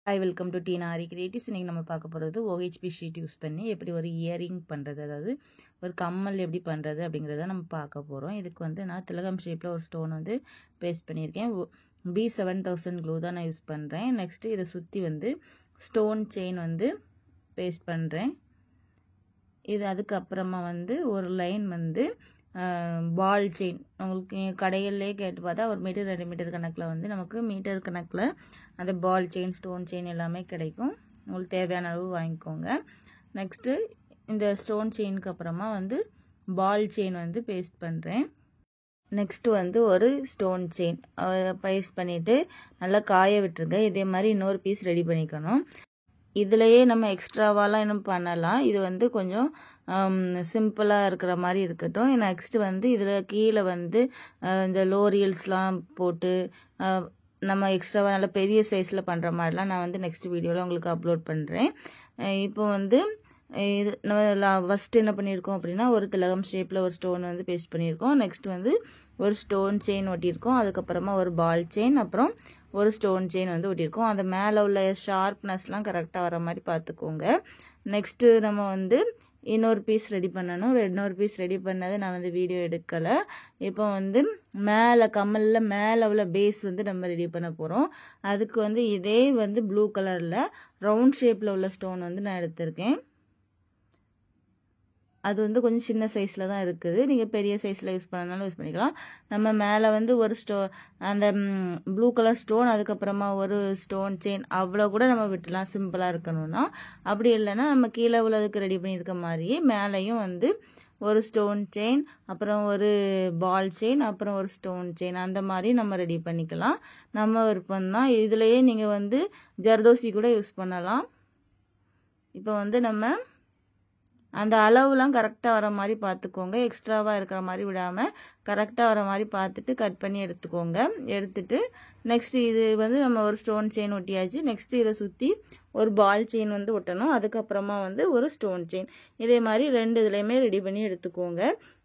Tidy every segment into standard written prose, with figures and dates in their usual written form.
Hi welcome to டினாரி creatives. இன்றைக்கி நம்ம பார்க்க போகிறது OHP ஷீட் யூஸ் பண்ணி எப்படி ஒரு இயரிங் பண்ணுறது, அதாவது ஒரு கம்மல் எப்படி பண்ணுறது அப்படிங்கிறத நம்ம பார்க்க போகிறோம். இதுக்கு வந்து நான் திலகம் ஷேப்பில் ஒரு ஸ்டோன் வந்து பேஸ்ட் பண்ணியிருக்கேன். B7000 க்ளூ தான் நான் யூஸ் பண்ணுறேன். நெக்ஸ்ட்டு இதை சுற்றி வந்து ஸ்டோன் செயின் வந்து பேஸ்ட் பண்ணுறேன். இது அதுக்கப்புறமா வந்து ஒரு லைன் வந்து பால் செயின், உங்களுக்கு கடைகளிலே கேட்டு பார்த்தா ஒரு மீட்டர் 2 மீட்டர் கணக்கில் வந்து நமக்கு மீட்டர் கணக்கில் அந்த பால் செயின் ஸ்டோன் செயின் எல்லாமே கிடைக்கும். உங்களுக்கு தேவையான அளவு வாங்கிக்கோங்க. நெக்ஸ்ட்டு இந்த ஸ்டோன் செயினுக்கு அப்புறமா வந்து பால் செயின் வந்து பேஸ்ட் பண்ணுறேன். நெக்ஸ்ட்டு வந்து ஒரு ஸ்டோன் செயின் பேஸ்ட் பண்ணிவிட்டு நல்லா காய விட்டுருங்க. இதே மாதிரி இன்னொரு பீஸ் ரெடி பண்ணிக்கணும். இதுலையே நம்ம எக்ஸ்ட்ராவாலாம் இன்னும் பண்ணலாம். இது வந்து கொஞ்சம் சிம்பிளாக இருக்கிற மாதிரி இருக்கட்டும். நெக்ஸ்ட்டு வந்து இதில் கீழே வந்து இந்த லோரியல்ஸ்லாம் போட்டு நம்ம எக்ஸ்ட்ராவாக நல்லா பெரிய சைஸில் பண்ணுற மாதிரிலாம் நான் வந்து நெக்ஸ்ட் வீடியோவில் உங்களுக்கு அப்லோட் பண்ணுறேன். இப்போ வந்து இது நம்ம ஃபஸ்ட்டு என்ன பண்ணியிருக்கோம் அப்படின்னா, ஒரு திலகம் ஷேப்பில் ஒரு ஸ்டோன் வந்து பேஸ்ட் பண்ணியிருக்கோம். நெக்ஸ்ட் வந்து ஒரு ஸ்டோன் செயின் ஒட்டியிருக்கோம். அதுக்கப்புறமா ஒரு பால் செயின், அப்புறம் ஒரு ஸ்டோன் செயின் வந்து ஒட்டியிருக்கோம். அந்த மேலே உள்ள ஷார்ப்னஸ்லாம் கரெக்டாக வர மாதிரி பார்த்துக்கோங்க. நெக்ஸ்ட்டு நம்ம வந்து இன்னொரு பீஸ் ரெடி பண்ணணும். இன்னொரு பீஸ் ரெடி பண்ணதை நான் வந்து வீடியோ எடுக்கலை. இப்போ வந்து மேலே கம்மலில் மேலே உள்ள பேஸ் வந்து நம்ம ரெடி பண்ண போகிறோம். அதுக்கு வந்து இதே வந்து ப்ளூ கலரில் ரவுண்ட் ஷேப்பில் உள்ள ஸ்டோன் வந்து நான் எடுத்திருக்கேன். அது வந்து கொஞ்சம் சின்ன சைஸில் தான் இருக்குது. நீங்கள் பெரிய சைஸில் யூஸ் பண்ணனாலும் யூஸ் பண்ணிக்கலாம். நம்ம மேலே வந்து ஒரு அந்த ப்ளூ கலர் ஸ்டோன், அதுக்கப்புறமா ஒரு ஸ்டோன் செயின், அவ்வளோ கூட நம்ம விட்டுலாம் சிம்பிளாக இருக்கணும்னா. அப்படி இல்லைன்னா நம்ம கீழே உள்ளதுக்கு ரெடி பண்ணியிருக்க மாதிரியே மேலேயும் வந்து ஒரு ஸ்டோன் செயின், அப்புறம் ஒரு பால் செயின், அப்புறம் ஒரு ஸ்டோன் செயின், அந்த மாதிரி நம்ம ரெடி பண்ணிக்கலாம். நம்ம விருப்பம்தான். இதுலேயே நீங்கள் வந்து ஜர்தோசி கூட யூஸ் பண்ணலாம். இப்போ வந்து நம்ம அந்த அளவுலாம் கரெக்டாக வர மாதிரி பார்த்துக்கோங்க. எக்ஸ்ட்ராவாக இருக்கிற மாதிரி விடாமல் கரெக்டாக வர மாதிரி பார்த்துட்டு கட் பண்ணி எடுத்துக்கோங்க. எடுத்துட்டு நெக்ஸ்ட்டு இது வந்து நம்ம ஒரு ஸ்டோன் செயின் ஒட்டியாச்சு. நெக்ஸ்ட்டு இதை சுற்றி ஒரு பால் செயின் வந்து ஒட்டணும். அதுக்கப்புறமா வந்து ஒரு ஸ்டோன் செயின், இதே மாதிரி 2 இதுலேயுமே ரெடி பண்ணி எடுத்துக்கோங்க.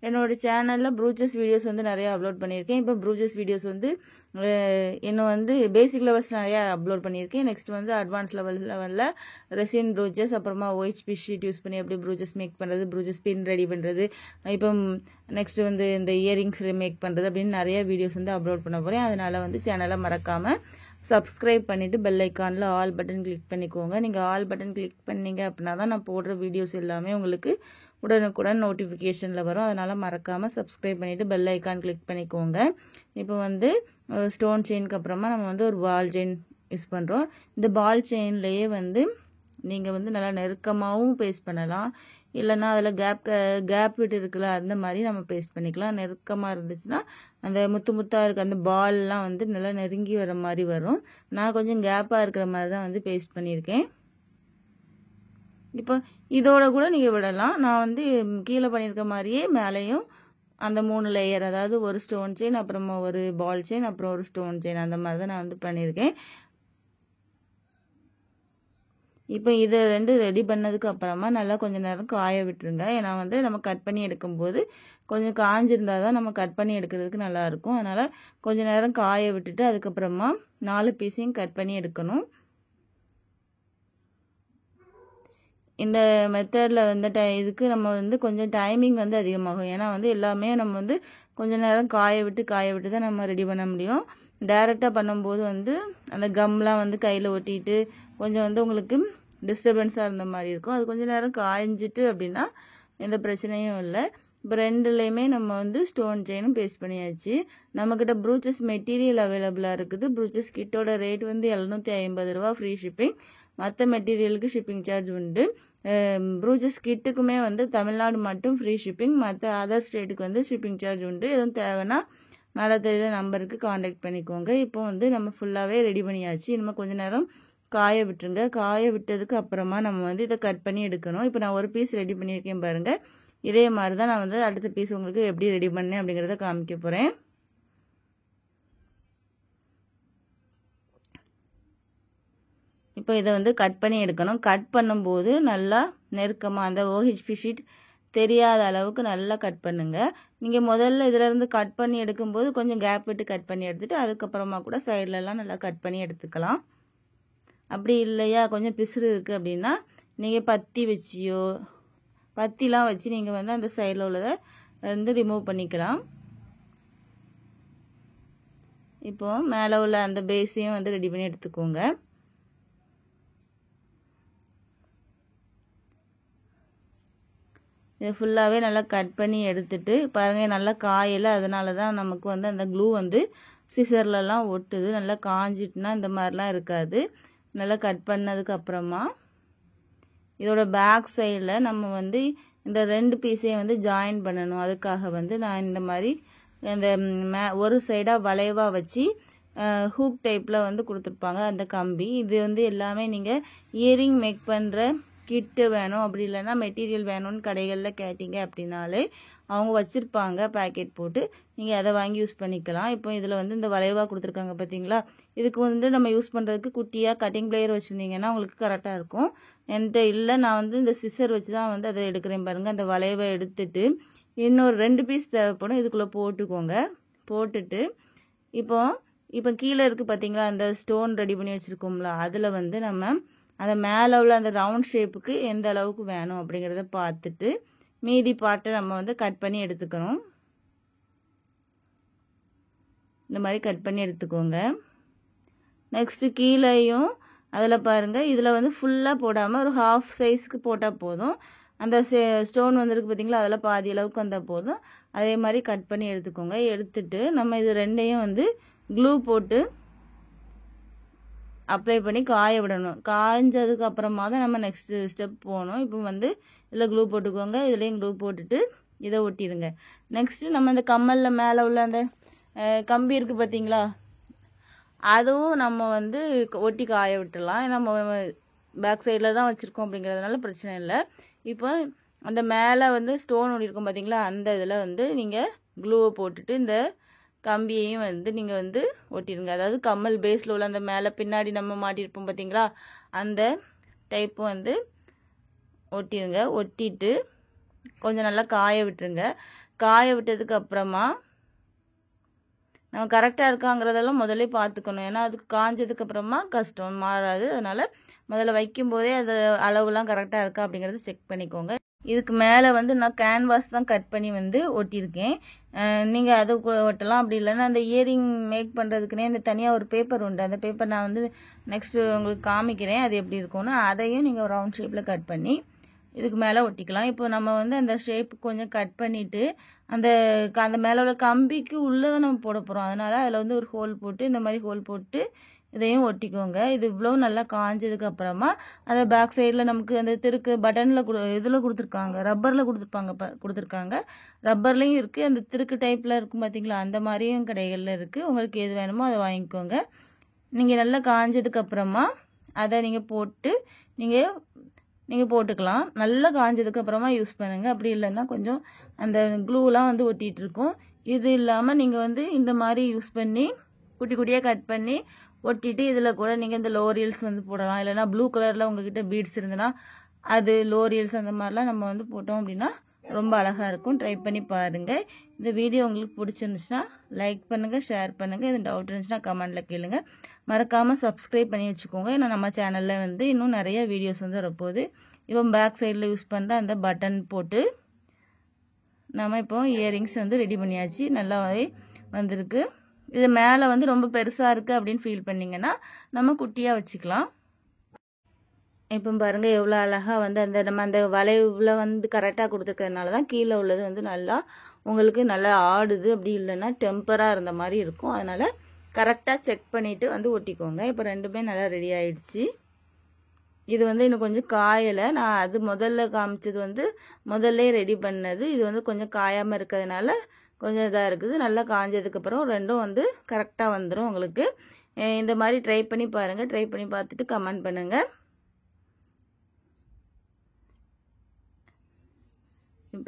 என்னோடய சேனலில் ப்ரூச்சஸ் வீடியோஸ் வந்து நிறையா அப்லோட் பண்ணியிருக்கேன். இப்போ ப்ரூச்சஸ் வீடியோஸ் வந்து இன்னும் வந்து பேசிக் லெவல்ஸ் நிறையா அப்லோட் பண்ணியிருக்கேன். நெக்ஸ்ட் வந்து அட்வான்ஸ் லெவலில் ரெசின் ப்ரூச்சஸ், அப்புறமா OHP ஷீட் யூஸ் பண்ணி எப்படி ப்ரூச்சஸ் மேக் பண்ணுறது, ப்ரூச்சஸ் பின் ரெடி பண்ணுறது, இப்போ நெக்ஸ்ட்டு வந்து இந்த இயரிங்ஸ் மேக் பண்ணுறது அப்படின்னு நிறைய வீடியோஸ் வந்து அப்லோட் பண்ண போகிறேன். அதனால் வந்து சேனலை மறக்காமல் சப்ஸ்கிரைப் பண்ணிவிட்டு பெல் ஐக்கானில் ஆல் பட்டன் கிளிக் பண்ணிக்கோங்க. நீங்கள் ஆல் பட்டன் கிளிக் பண்ணிங்க அப்படின்னா தான் நான் போடுற வீடியோஸ் எல்லாமே உங்களுக்கு உடனுக்குடன் நோட்டிஃபிகேஷனில் வரும். அதனால் மறக்காமல் சப்ஸ்கிரைப் பண்ணிவிட்டு பெல் ஐக்கான் கிளிக் பண்ணிக்கோங்க. இப்போ வந்து ஸ்டோன் செயினுக்கு அப்புறமா நம்ம வந்து ஒரு பால் செயின் யூஸ் பண்ணுறோம். இந்த பால் செயின்லேயே வந்து நீங்கள் வந்து நல்லா நெருக்கமாகவும் பேஸ்ட் பண்ணலாம். இல்லைன்னா அதில் கேப் விட்டு இருக்குல்ல, அந்த மாதிரி நம்ம பேஸ்ட் பண்ணிக்கலாம். நெருக்கமாக இருந்துச்சுன்னா அந்த முத்தாக இருக்க அந்த பால்லாம் வந்து நல்லா நெருங்கி வர மாதிரி வரும். நான் கொஞ்சம் கேப்பாக இருக்கிற மாதிரி தான் வந்து பேஸ்ட் பண்ணியிருக்கேன். இப்போ இதோட கூட நீங்கள் விடலாம். நான் வந்து கீழே பண்ணியிருக்க மாதிரியே மேலேயும் அந்த 3 லேயர், அதாவது ஒரு ஸ்டோன் செயின், அப்புறமா ஒரு பால் செயின், அப்புறம் ஒரு ஸ்டோன் செயின், அந்த மாதிரி தான் நான் வந்து பண்ணியிருக்கேன். இப்போ இதை 2 ரெடி பண்ணதுக்கு அப்புறமா நல்லா கொஞ்சம் நேரம் காய விட்டுருங்க. ஏன்னா வந்து நம்ம கட் பண்ணி எடுக்கும்போது கொஞ்சம் காஞ்சிருந்தால் தான் நம்ம கட் பண்ணி எடுக்கிறதுக்கு நல்லாயிருக்கும். அதனால் கொஞ்சம் நேரம் காய விட்டுட்டு அதுக்கப்புறமா 4 பீஸையும் கட் பண்ணி எடுக்கணும். இந்த மெத்தடில் வந்து இதுக்கு நம்ம வந்து கொஞ்சம் டைமிங் வந்து அதிகமாகும். ஏன்னா வந்து எல்லாமே நம்ம வந்து கொஞ்சம் நேரம் காய விட்டு தான் நம்ம ரெடி பண்ண முடியும். டைரெக்டாக பண்ணும்போது வந்து அந்த கம்லாம் வந்து கையில் ஒட்டிட்டு கொஞ்சம் வந்து உங்களுக்கு டிஸ்டர்பன்ஸாக இருந்த மாதிரி இருக்கும். அது கொஞ்சம் நேரம் காய்ஞ்சிட்டு அப்படின்னா எந்த பிரச்சனையும் இல்லை. இப்போ 2லேயுமே நம்ம வந்து ஸ்டோன் செயினும் பேஸ்ட் பண்ணியாச்சு. நம்மக்கிட்ட ப்ரூச்சஸ் மெட்டீரியல் அவைலபிளாக இருக்குது. ப்ரூச்சஸ் கிட்டோட ரேட் வந்து 750 ரூபா, ஃப்ரீ ஷிப்பிங். மற்ற மெட்டீரியலுக்கு ஷிப்பிங் சார்ஜ் உண்டு. ப்ரூச்சஸ் கிட்டுக்குமே வந்து தமிழ்நாடு மட்டும் ஃப்ரீ ஷிப்பிங், மற்ற அதர் ஸ்டேட்டுக்கு வந்து ஷிப்பிங் சார்ஜ் உண்டு. எதுவும் தேவைன்னா மேலே தெரியுற நம்பருக்கு காண்டாக்ட் பண்ணிக்கோங்க. இப்போ வந்து நம்ம ஃபுல்லாகவே ரெடி பண்ணியாச்சு. இனிமேல் கொஞ்சம் நேரம் காய விட்டுருங்க. காய விட்டதுக்கு அப்புறமா நம்ம வந்து இதை கட் பண்ணி எடுக்கணும். இப்போ நான் ஒரு பீஸ் ரெடி பண்ணியிருக்கேன் பாருங்கள். இதே மாதிரி தான் நான் வந்து அடுத்த பீஸ் உங்களுக்கு எப்படி ரெடி பண்ணேன் அப்படிங்கிறத காமிக்க போகிறேன். இப்போ இதை வந்து கட் பண்ணி எடுக்கணும். கட் பண்ணும்போது நல்லா நெருக்கமாக அந்த OHP ஷீட் தெரியாத அளவுக்கு நல்லா கட் பண்ணுங்கள். நீங்கள் முதல்ல இதிலேருந்து கட் பண்ணி எடுக்கும்போது கொஞ்சம் கேப் விட்டு கட் பண்ணி எடுத்துகிட்டு அதுக்கப்புறமா கூட சைட்லலாம் நல்லா கட் பண்ணி எடுத்துக்கலாம். அப்படி இல்லையா கொஞ்சம் பிசுறு இருக்குது அப்படின்னா நீங்கள் பத்தி வச்சியோ பத்திலாம் வச்சு நீங்கள் வந்து அந்த சைடில் உள்ளதை வந்து ரிமூவ் பண்ணிக்கலாம். இப்போது மேலே உள்ள அந்த பேஸையும் வந்து ரெடி பண்ணி எடுத்துக்கோங்க. இதை ஃபுல்லாகவே நல்லா கட் பண்ணி எடுத்துட்டு பாருங்கள், நல்லா காயலை. அதனால தான் நமக்கு வந்து அந்த க்ளூ வந்து சிசர்லலாம் ஒட்டுது. நல்லா காஞ்சிட்டுனா இந்த மாதிரிலாம் இருக்காது. நல்லா கட் பண்ணதுக்கப்புறமா இதோட பேக் சைடில் நம்ம வந்து இந்த 2 பீஸையும் வந்து ஜாயின் பண்ணணும். அதுக்காக வந்து நான் இந்த மாதிரி இந்த ஒரு சைடாக வளைவாக வச்சு ஹூக் டைப்பில் வந்து கொடுத்துருப்பாங்க அந்த கம்பி. இது வந்து எல்லாமே நீங்கள் இயரிங் மேக் பண்ணுற கிட்டு வேணும், அப்படி இல்லைன்னா மெட்டீரியல் வேணும்னு கடைகளில் கேட்டிங்க அப்படின்னாலே அவங்க வச்சுருப்பாங்க பேக்கெட் போட்டு. நீங்கள் அதை வாங்கி யூஸ் பண்ணிக்கலாம். இப்போ இதில் வந்து இந்த வளைவாக கொடுத்துருக்காங்க பார்த்தீங்களா, இதுக்கு வந்து நம்ம யூஸ் பண்ணுறதுக்கு குட்டியாக கட்டிங் பிளேயர் வச்சுருந்தீங்கன்னா உங்களுக்கு கரெக்டாக இருக்கும். என்கிட்ட இல்லை, நான் வந்து இந்த சிசர் வச்சு தான் வந்து அதை எடுக்கிறேன் பாருங்கள். அந்த வளைவை எடுத்துட்டு இன்னொரு 2 பீஸ் தேவைப்படும், இதுக்குள்ளே போட்டுக்கோங்க. போட்டுட்டு இப்போ கீழே இருக்குது பார்த்தீங்களா, அந்த ஸ்டோன் ரெடி பண்ணி வச்சுருக்கோம்ல, அதில் வந்து நம்ம அந்த மேலே உள்ள அந்த ரவுண்ட் ஷேப்புக்கு எந்த அளவுக்கு வேணும் அப்படிங்கிறத பார்த்துட்டு மீதி பாட்டை நம்ம வந்து கட் பண்ணி எடுத்துக்கணும். இந்த மாதிரி கட் பண்ணி எடுத்துக்கோங்க. நெக்ஸ்ட்டு கீழேயும் அதில் பாருங்கள், இதில் வந்து ஃபுல்லாக போடாமல் ஒரு ஹாஃப் சைஸுக்கு போட்டால் போதும். அந்த ஸ்டோன் வந்துருக்கு பார்த்தீங்களா, அதில் பாதி அளவுக்கு வந்தால் போதும். அதே மாதிரி கட் பண்ணி எடுத்துக்கோங்க. எடுத்துட்டு நம்ம இது 2ஐயும் வந்து க்ளூ போட்டு அப்ளை பண்ணி காய விடணும். காய்ஞ்சதுக்கு அப்புறமா தான் நம்ம நெக்ஸ்ட்டு ஸ்டெப் போகணும். இப்போ வந்து இதில் க்ளூ போட்டுக்கோங்க. இதுலேயும் க்ளூ போட்டுட்டு இதை ஒட்டிடுங்க. நெக்ஸ்ட்டு நம்ம இந்த கம்மலில் மேலே உள்ள அந்த கம்பி இருக்குது பார்த்தீங்களா, அதுவும் நம்ம வந்து ஒட்டி காய விட்டுடலாம். நம்ம பேக் சைடில் தான் வச்சுருக்கோம் அப்படிங்கிறதுனால பிரச்சனை இல்லை. இப்போ அந்த மேலே வந்து ஸ்டோன் ஒட்டியிருக்கோம் பார்த்தீங்களா, அந்த இதில் வந்து நீங்கள் க்ளூவை போட்டுட்டு இந்த கம்பியையும் வந்து நீங்கள் வந்து ஒட்டிடுங்க. அதாவது கம்மல் பேஸில் உள்ள அந்த மேலே பின்னாடி நம்ம மாட்டியிருப்போம் பார்த்தீங்களா, அந்த டைப்பு வந்து ஒட்டிடுங்க. ஒட்டிட்டு கொஞ்சம் நல்லா காய விட்டுருங்க. காய விட்டதுக்கு அப்புறமா நம்ம கரெக்டாக இருக்காங்கிறதெல்லாம் முதல்ல பார்த்துக்கணும். ஏன்னா அதுக்கு காஞ்சதுக்கப்புறமா கஷ்டம் மாறாது. அதனால் முதல்ல வைக்கும்போதே அது அளவுலாம் கரெக்டாக இருக்கா அப்படிங்கிறத செக் பண்ணிக்கோங்க. இதுக்கு மேலே வந்து நான் கேன்வாஸ் தான் கட் பண்ணி வந்து ஒட்டியிருக்கேன். நீங்கள் அது ஒட்டலாம். அப்படி இல்லைன்னா அந்த இயரிங் மேக் பண்ணுறதுக்குனே இந்த தனியாக ஒரு பேப்பர் உண்டு. அந்த பேப்பர் நான் வந்து நெக்ஸ்ட்டு உங்களுக்கு காமிக்கிறேன் அது எப்படி இருக்கும்னு. அதையும் நீங்கள் ரவுண்ட் ஷேப்பில் கட் பண்ணி இதுக்கு மேலே ஒட்டிக்கலாம். இப்போ நம்ம வந்து அந்த ஷேப் கொஞ்சம் கட் பண்ணிவிட்டு அந்த மேலே உள்ள கம்பிக்கு உள்ளே தான் நம்ம போட போகிறோம். அதனால் அதில் வந்து ஒரு ஹோல் போட்டு இந்த மாதிரி ஹோல் போட்டு இதையும் ஒட்டிக்கோங்க. இது இவ்வளோ நல்லா காஞ்சதுக்கு அப்புறமா அந்த பேக் சைடில் நமக்கு அந்த திருக்கு பட்டனில் இதில் கொடுத்துருக்காங்க, ரப்பரில் கொடுத்துருக்காங்க. ரப்பர்லேயும் இருக்குது, அந்த திருக்கு டைப்பில் இருக்கும் பார்த்தீங்களா, அந்த மாதிரியும் கடைகளில் இருக்குது. உங்களுக்கு எது வேணுமோ அதை வாங்கிக்கோங்க. நீங்கள் நல்லா காஞ்சதுக்கப்புறமா அதை நீங்கள் போட்டு நீங்கள் போட்டுக்கலாம். நல்லா காஞ்சதுக்கப்புறமா யூஸ் பண்ணுங்கள். அப்படி இல்லைன்னா கொஞ்சம் அந்த க்ளூலாம் வந்து ஒட்டிகிட்டு இருக்கும். இது இல்லாமல் நீங்கள் வந்து இந்த மாதிரி யூஸ் பண்ணி குட்டி குட்டியாக கட் பண்ணி ஒட்டிட்டு இதில் கூட நீங்கள் இந்த லோரியல்ஸ் வந்து போடலாம். இல்லைனா ப்ளூ கலரில் உங்ககிட்ட பீட்ஸ் இருந்ததுன்னா அது லோரியல்ஸ் அந்த மாதிரிலாம் நம்ம வந்து போட்டோம் அப்படின்னா ரொம்ப அழகாக இருக்கும். ட்ரை பண்ணி பாருங்கள். இந்த வீடியோ உங்களுக்கு பிடிச்சிருந்துச்சுன்னா லைக் பண்ணுங்கள், ஷேர் பண்ணுங்கள். இது டவுட் இருந்துச்சுன்னா கமெண்டில் கேளுங்க. மறக்காமல் சப்ஸ்கிரைப் பண்ணி வச்சுக்கோங்க. ஏன்னா நம்ம சேனலில் வந்து இன்னும் நிறைய வீடியோஸ் வந்து வரப்போகுது. இப்போ பேக் சைடில் யூஸ் பண்ணுற அந்த பட்டன் போட்டு நம்ம இப்போ இயரிங்ஸ் வந்து ரெடி பண்ணியாச்சு. நல்லாவே வந்திருக்கு. இது மேலே வந்து ரொம்ப பெருசாக இருக்குது அப்படின்னு ஃபீல் பண்ணிங்கன்னா நம்ம குட்டியாக வச்சுக்கலாம். இப்போ பாருங்கள் எவ்வளோ அழகாக வந்து நம்ம அந்த வளைவில் வந்து கரெக்டாக கொடுத்துருக்கிறதுனால தான் கீழே உள்ளது வந்து நல்லா உங்களுக்கு நல்லா ஆடுது. அப்படி இல்லைன்னா டெம்பராக இருந்த மாதிரி இருக்கும். அதனால் கரெக்டாக செக் பண்ணிவிட்டு வந்து ஒட்டிக்கோங்க. இப்போ ரெண்டுமே நல்லா ரெடி ஆகிடுச்சு. இது வந்து இன்னும் கொஞ்சம் காயலை. நான் அது முதல்ல காமிச்சது வந்து முதல்ல ரெடி பண்ணது. இது வந்து கொஞ்சம் காயாமல் இருக்கிறதுனால கொஞ்சம் இதாக இருக்குது. நல்லா காஞ்சதுக்கப்புறம் ரெண்டும் வந்து கரெக்டாக வந்துடும் உங்களுக்கு. இந்த மாதிரி ட்ரை பண்ணி பாருங்கள். ட்ரை பண்ணி பார்த்துட்டு கமெண்ட் பண்ணுங்கள்.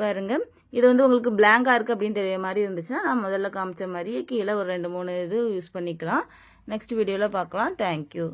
பாருங்கள் இது வந்து உங்களுக்கு பிளாங்காக இருக்குது அப்படின்னு தெரிய மாதிரி இருந்துச்சுன்னா நான் முதல்ல காமிச்ச மாதிரியே கீழே ஒரு 2-3 இது யூஸ் பண்ணிக்கலாம். நெக்ஸ்ட் வீடியோவில் பார்க்கலாம். தேங்க்யூ.